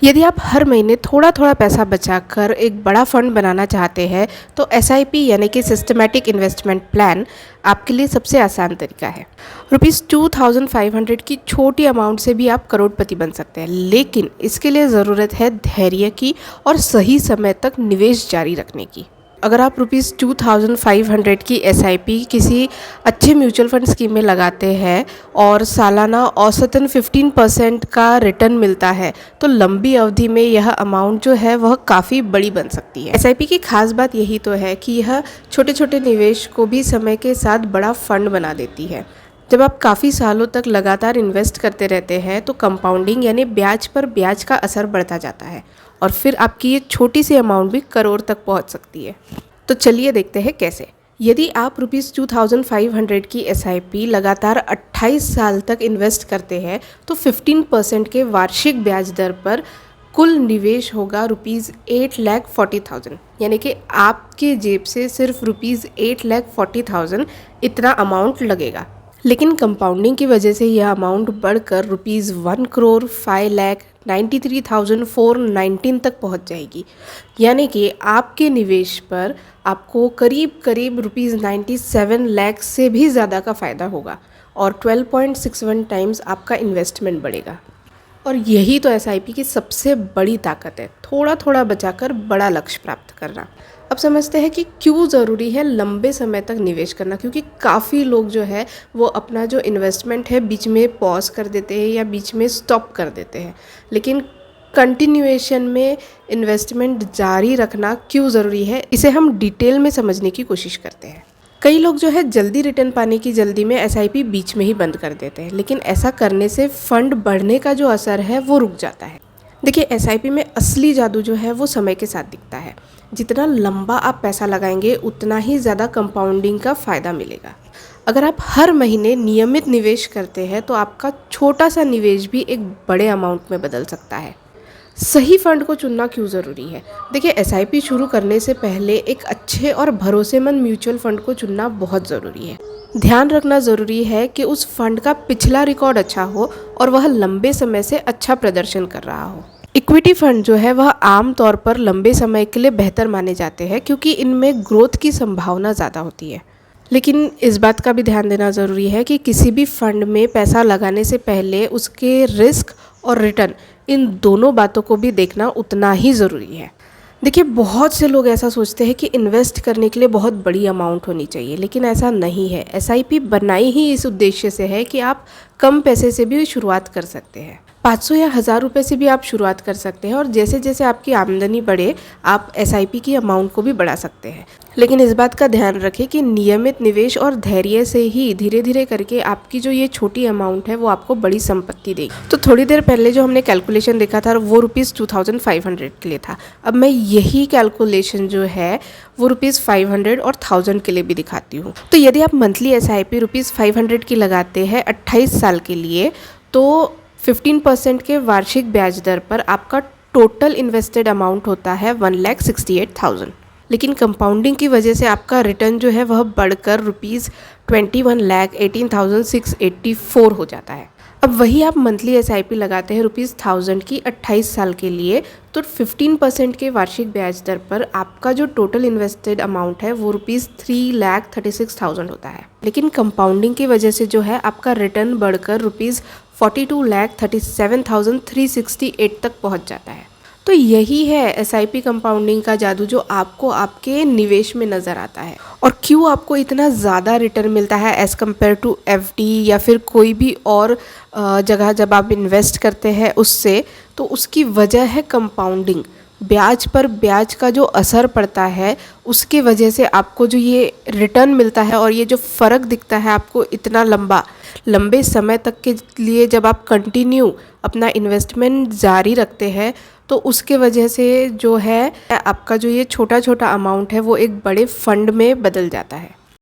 यदि आप हर महीने थोड़ा थोड़ा पैसा बचाकर एक बड़ा फंड बनाना चाहते हैं तो एसआईपी यानी कि सिस्टमैटिक इन्वेस्टमेंट प्लान आपके लिए सबसे आसान तरीका है। ₹2500 की छोटी अमाउंट से भी आप करोड़पति बन सकते हैं, लेकिन इसके लिए ज़रूरत है धैर्य की और सही समय तक निवेश जारी रखने की। अगर आप ₹2500 की एसआईपी किसी अच्छे म्यूचुअल फंड स्कीम में लगाते हैं और सालाना औसतन 15% का रिटर्न मिलता है तो लंबी अवधि में यह अमाउंट जो है वह काफ़ी बड़ी बन सकती है। एसआईपी की खास बात यही तो है कि यह छोटे छोटे निवेश को भी समय के साथ बड़ा फंड बना देती है। जब आप काफ़ी सालों तक लगातार इन्वेस्ट करते रहते हैं तो कंपाउंडिंग यानी ब्याज पर ब्याज का असर बढ़ता जाता है और फिर आपकी ये छोटी सी अमाउंट भी करोड़ तक पहुंच सकती है। तो चलिए देखते हैं कैसे। यदि आप ₹2500 की एसआईपी लगातार 28 साल तक इन्वेस्ट करते हैं तो 15% के वार्षिक ब्याज दर पर कुल निवेश होगा ₹8,40,000, यानी कि आपके जेब से सिर्फ ₹8,40,000 इतना अमाउंट लगेगा। लेकिन कंपाउंडिंग की वजह से यह अमाउंट बढ़कर ₹1,05,93,419 तक पहुंच जाएगी, यानी कि आपके निवेश पर आपको करीब करीब ₹97 लाख से भी ज़्यादा का फ़ायदा होगा और 12.61 टाइम्स आपका इन्वेस्टमेंट बढ़ेगा। और यही तो एसआईपी की सबसे बड़ी ताकत है, थोड़ा थोड़ा बचाकर बड़ा लक्ष्य प्राप्त करना। अब समझते हैं कि क्यों ज़रूरी है लंबे समय तक निवेश करना, क्योंकि काफ़ी लोग जो है वो अपना जो इन्वेस्टमेंट है बीच में पॉज कर देते हैं या बीच में स्टॉप कर देते हैं। लेकिन कंटिन्यूएशन में इन्वेस्टमेंट जारी रखना क्यों ज़रूरी है, इसे हम डिटेल में समझने की कोशिश करते हैं। कई लोग जो है जल्दी रिटर्न पाने की जल्दी में एसआईपी बीच में ही बंद कर देते हैं, लेकिन ऐसा करने से फंड बढ़ने का जो असर है वो रुक जाता है। देखिए, एसआईपी में असली जादू जो है वो समय के साथ दिखता है। जितना लंबा आप पैसा लगाएंगे उतना ही ज़्यादा कंपाउंडिंग का फ़ायदा मिलेगा। अगर आप हर महीने नियमित निवेश करते हैं तो आपका छोटा सा निवेश भी एक बड़े अमाउंट में बदल सकता है। सही फंड को चुनना क्यों ज़रूरी है? देखिए, एसआईपी शुरू करने से पहले एक अच्छे और भरोसेमंद म्यूचुअल फंड को चुनना बहुत ज़रूरी है। ध्यान रखना ज़रूरी है कि उस फंड का पिछला रिकॉर्ड अच्छा हो और वह लंबे समय से अच्छा प्रदर्शन कर रहा हो। इक्विटी फंड जो है वह आम तौर पर लंबे समय के लिए बेहतर माने जाते हैं क्योंकि इनमें ग्रोथ की संभावना ज़्यादा होती है। लेकिन इस बात का भी ध्यान देना ज़रूरी है कि किसी भी फंड में पैसा लगाने से पहले उसके रिस्क और रिटर्न, इन दोनों बातों को भी देखना उतना ही ज़रूरी है। देखिए, बहुत से लोग ऐसा सोचते हैं कि इन्वेस्ट करने के लिए बहुत बड़ी अमाउंट होनी चाहिए, लेकिन ऐसा नहीं है। एसआईपी बनाई ही इस उद्देश्य से है कि आप कम पैसे से भी शुरुआत कर सकते हैं। 500 या 1000 रुपये से भी आप शुरुआत कर सकते हैं और जैसे जैसे आपकी आमदनी बढ़े आप एसआईपी की अमाउंट को भी बढ़ा सकते हैं। लेकिन इस बात का ध्यान रखें कि नियमित निवेश और धैर्य से ही धीरे धीरे करके आपकी जो ये छोटी अमाउंट है वो आपको बड़ी संपत्ति देगी। तो थोड़ी देर पहले जो हमने कैलकुलेशन देखा था वो ₹2500 के लिए था। अब मैं यही कैलकुलेशन जो है वो ₹500 और 1000 के लिए भी दिखाती हूँ। तो यदि आप मंथली एसआईपी ₹500 की लगाते हैं 28 साल के लिए तो 15% के वार्षिक ब्याज दर पर आपका टोटल इन्वेस्टेड अमाउंट होता है 1,68,000। लेकिन कंपाउंडिंग की वजह से आपका रिटर्न जो है वह बढ़कर ₹21,18,684 हो जाता है। अब वही आप मंथली एसआईपी लगाते हैं ₹1000 की 28 साल के लिए तो 15% के वार्षिक ब्याज दर पर आपका जो टोटल इन्वेस्टेड अमाउंट है वो ₹3,36,000 होता है। लेकिन कंपाउंडिंग की वजह से जो है आपका रिटर्न बढ़कर ₹42,37,368 तक पहुंच जाता है। तो यही है एसआईपी कंपाउंडिंग का जादू जो आपको आपके निवेश में नज़र आता है। और क्यों आपको इतना ज़्यादा रिटर्न मिलता है एज़ कम्पेयर टू एफडी या फिर कोई भी और जगह जब आप इन्वेस्ट करते हैं उससे, तो उसकी वजह है कंपाउंडिंग। ब्याज पर ब्याज का जो असर पड़ता है उसके वजह से आपको जो ये रिटर्न मिलता है और ये जो फ़र्क दिखता है आपको इतना लंबे समय तक के लिए जब आप कंटिन्यू अपना इन्वेस्टमेंट जारी रखते हैं तो उसके वजह से जो है आपका जो ये छोटा छोटा अमाउंट है वो एक बड़े फंड में बदल जाता है।